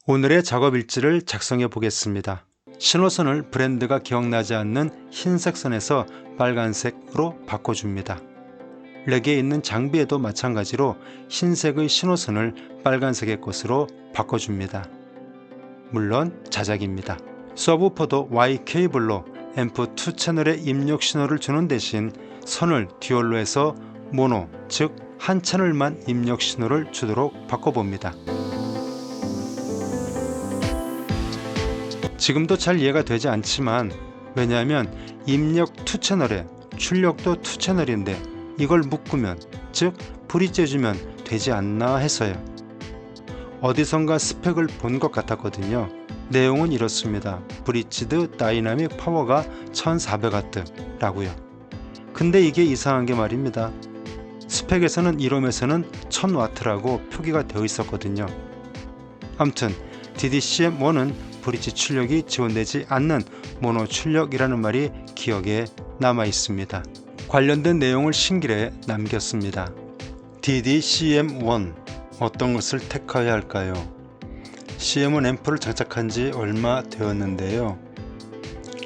오늘의 작업 일지를 작성해 보겠습니다. 신호선을 브랜드가 기억나지 않는 흰색 선에서 빨간색으로 바꿔줍니다. 렉에 있는 장비에도 마찬가지로 흰색의 신호선을 빨간색의 것으로 바꿔줍니다. 물론 자작입니다. 서브우퍼도 Y 케이블로 앰프 2 채널에 입력 신호를 주는 대신 선을 듀얼로 해서 모노, 즉 한 채널만 입력 신호를 주도록 바꿔봅니다. 지금도 잘 이해가 되지 않지만, 왜냐하면 입력 2 채널에 출력도 2 채널인데 이걸 묶으면, 즉 브릿지해주면 되지 않나 해서요. 어디선가 스펙을 본 것 같았거든요. 내용은 이렇습니다. 브릿지드 다이나믹 파워가 1400W 라고요. 근데 이게 이상한 게 말입니다. 스펙에서는 이롬에서는 1000W라고 표기가 되어 있었거든요. 암튼 DDCM1은 브릿지 출력이 지원되지 않는 모노 출력이라는 말이 기억에 남아 있습니다. 관련된 내용을 신길에 남겼습니다. DDCM1 어떤 것을 택하여야 할까요? CM1 앰프를 장착한 지 얼마 되었는데요.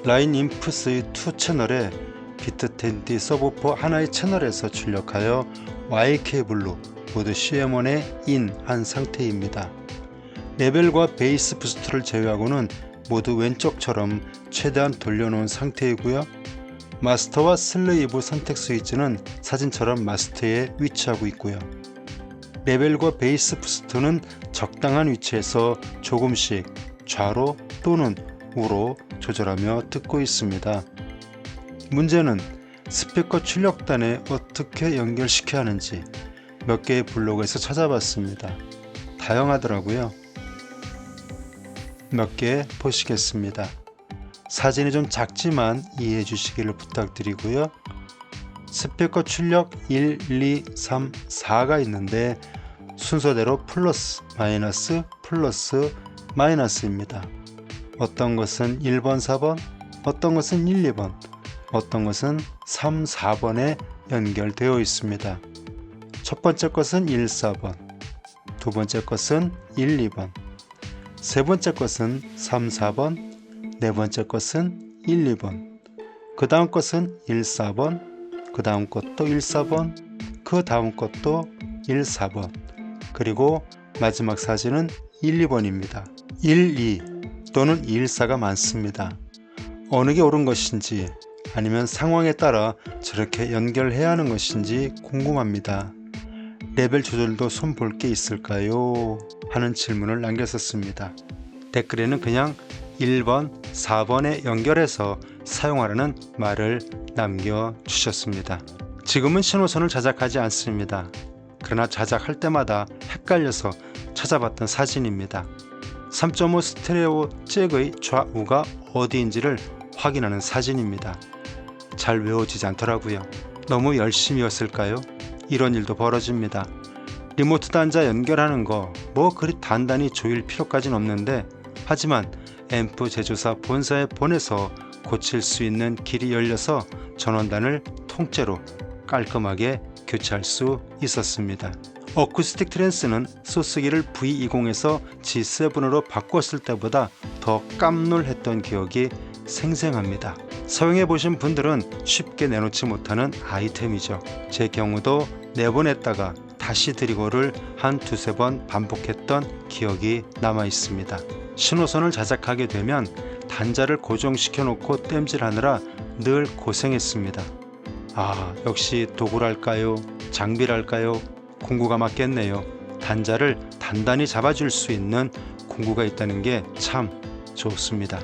라인 인풋의 2 채널에 비트10D 서브우퍼 하나의 채널에서 출력하여 Y 케이블로 모두 CM1에 인한 상태입니다. 레벨과 베이스 부스트를 제외하고는 모두 왼쪽처럼 최대한 돌려놓은 상태이고요. 마스터와 슬레이브 선택 스위치는 사진처럼 마스터에 위치하고 있고요. 레벨과 베이스 부스트는 적당한 위치에서 조금씩 좌로 또는 우로 조절하며 듣고 있습니다. 문제는 스피커 출력단에 어떻게 연결시켜야 하는지 몇 개의 블로그에서 찾아봤습니다. 다양하더라고요. 몇 개 보시겠습니다. 사진이 좀 작지만 이해해 주시기를 부탁드리고요. 스피커 출력 1, 2, 3, 4가 있는데 순서대로 플러스, 마이너스입니다. 어떤 것은 1번, 4번, 어떤 것은 1, 2번, 어떤 것은 3, 4번에 연결되어 있습니다. 첫 번째 것은 1, 4번, 두 번째 것은 1, 2번, 세 번째 것은 3, 4번, 네 번째 것은 1, 2번, 그 다음 것은 1, 4번, 그 다음 것도 1, 4번, 그 다음 것도 1, 4번, 그리고 마지막 사진은 1, 2번입니다. 1, 2 또는 2, 1, 4가 많습니다. 어느 게 옳은 것인지 아니면 상황에 따라 저렇게 연결해야 하는 것인지 궁금합니다. 레벨 조절도 손 볼 게 있을까요? 하는 질문을 남겼었습니다. 댓글에는 그냥 1번, 4번에 연결해서 사용하라는 말을 남겨주셨습니다. 지금은 신호선을 자작하지 않습니다. 그러나 자작할 때마다 헷갈려서 찾아봤던 사진입니다. 3.5 스테레오 잭의 좌우가 어디인지를 확인하는 사진입니다. 잘 외워지지 않더라고요. 너무 열심히였을까요? 이런 일도 벌어집니다. 리모트 단자 연결하는 거 뭐 그리 단단히 조일 필요까지는 없는데, 하지만 앰프 제조사 본사에 보내서 고칠 수 있는 길이 열려서 전원단을 통째로 깔끔하게 교체할 수 있었습니다. 어쿠스틱 트랜스는 소스기를 V20에서 G7으로 바꿨을 때보다 더 깜놀했던 기억이 생생합니다. 사용해보신 분들은 쉽게 내놓지 못하는 아이템이죠. 제 경우도 내보냈다가 다시 드리고를 한 두세 번 반복했던 기억이 남아 있습니다. 신호선을 자작하게 되면 단자를 고정시켜 놓고 땜질하느라 늘 고생했습니다. 역시 도구랄까요? 장비랄까요? 공구가 맞겠네요. 단자를 단단히 잡아줄 수 있는 공구가 있다는 게 참 좋습니다.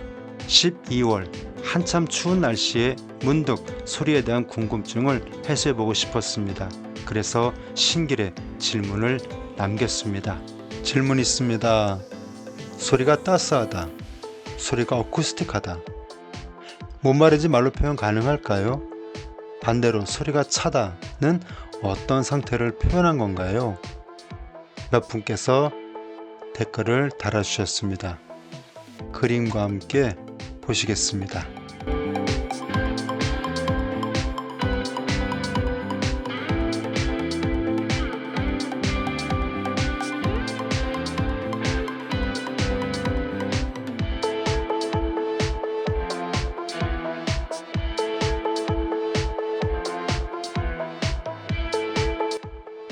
12월 한참 추운 날씨에 문득 소리에 대한 궁금증을 해소해보고 싶었습니다. 그래서 신길에 질문을 남겼습니다. 질문 있습니다. 소리가 따스하다, 소리가 어쿠스틱하다. 뭔 말인지 말로 표현 가능할까요? 반대로 소리가 차다는 어떤 상태를 표현한 건가요? 몇 분께서 댓글을 달아주셨습니다. 그림과 함께 보시겠습니다.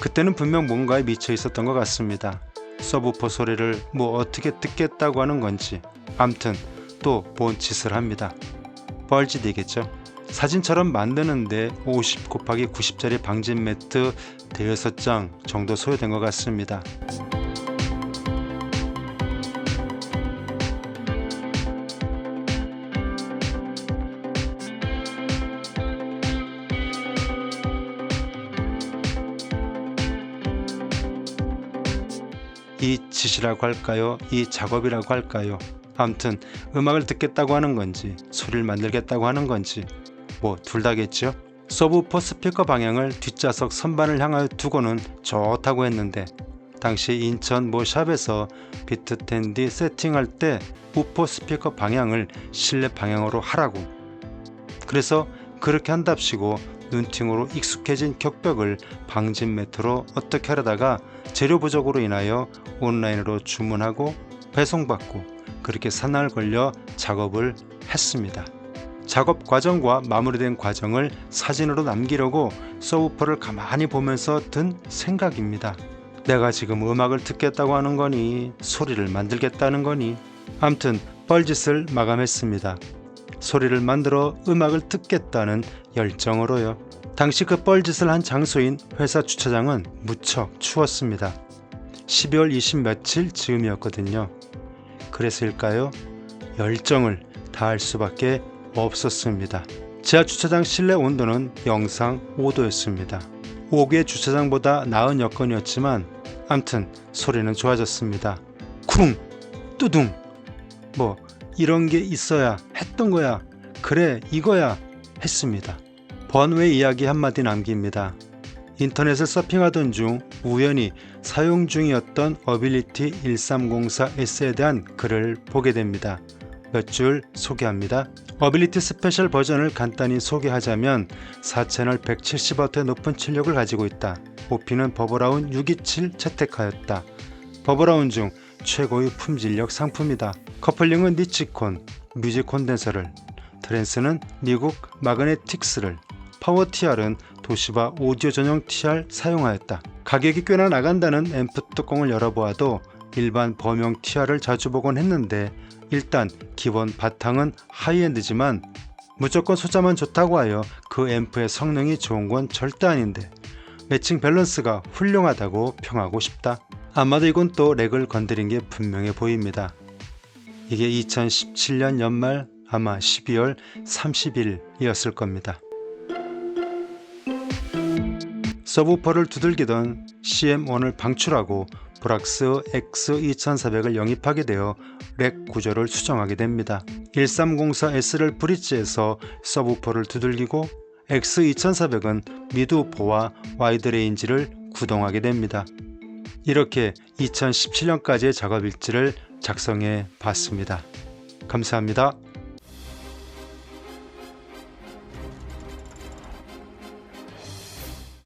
그때는 분명 뭔가에 미쳐 있었던 것 같습니다. 서브우퍼 소리를 뭐 어떻게 듣겠다고 하는 건지 암튼 또 뭔 짓을 합니다. 뻘짓이겠죠. 사진처럼 만드는데 50 곱하기 90짜리 방진 매트 대여섯 장 정도 소요된 것 같습니다. 이 짓이라고 할까요? 이 작업이라고 할까요? 아무튼 음악을 듣겠다고 하는 건지 소리를 만들겠다고 하는 건지 뭐 둘 다겠죠. 서브우퍼 스피커 방향을 뒷좌석 선반을 향하여 두고는 좋다고 했는데 당시 인천 모 샵에서 비트텐디 세팅할 때 우퍼 스피커 방향을 실내 방향으로 하라고, 그래서 그렇게 한답시고 눈팅으로 익숙해진 격벽을 방진 매트로 어떻게 하려다가 재료 부족으로 인하여 온라인으로 주문하고 배송받고 그렇게 사나흘 걸려 작업을 했습니다. 작업 과정과 마무리된 과정을 사진으로 남기려고 서브우퍼를 가만히 보면서 든 생각입니다. 내가 지금 음악을 듣겠다고 하는 거니 소리를 만들겠다는 거니, 암튼 뻘짓을 마감했습니다. 소리를 만들어 음악을 듣겠다는 열정으로요. 당시 그 뻘짓을 한 장소인 회사 주차장은 무척 추웠습니다. 12월 20 며칠 즈음이었거든요. 그래서일까요? 열정을 다할 수밖에 없었습니다. 지하 주차장 실내 온도는 영상 5도였습니다. 5개 주차장보다 나은 여건이었지만 암튼 소리는 좋아졌습니다. 쿵! 뚜둥! 뭐 이런 게 있어야 했던 거야. 그래 이거야 했습니다. 번외 이야기 한마디 남깁니다. 인터넷을 서핑하던 중 우연히 사용 중이었던 어빌리티 1304S에 대한 글을 보게 됩니다. 몇 줄 소개합니다. 어빌리티 스페셜 버전을 간단히 소개하자면 4채널 170W의 높은 출력을 가지고 있다. 오피는 버버라운 627 채택하였다. 버버라운 중 최고의 품질력 상품이다. 커플링은 니치콘, 뮤직 콘덴서를, 트랜스는 미국 마그네틱스를, 파워 TR은 도시바 오디오 전용 TR 사용하였다. 가격이 꽤나 나간다는 앰프 뚜껑을 열어보아도 일반 범용 TR을 자주 보곤 했는데 일단 기본 바탕은 하이엔드지만 무조건 소자만 좋다고 하여 그 앰프의 성능이 좋은 건 절대 아닌데 매칭 밸런스가 훌륭하다고 평하고 싶다. 아마도 이건 또 렉을 건드린 게 분명해 보입니다. 이게 2017년 연말 아마 12월 30일이었을 겁니다. 서브우퍼를 두들기던 CM1을 방출하고 브락스 X2400을 영입하게 되어 렉 구조를 수정하게 됩니다. 1304S를 브릿지에서 서브우퍼를 두들기고 X2400은 미드우퍼와 와이드레인지를 구동하게 됩니다. 이렇게 2017년까지의 작업 일지를 작성해 봤습니다. 감사합니다.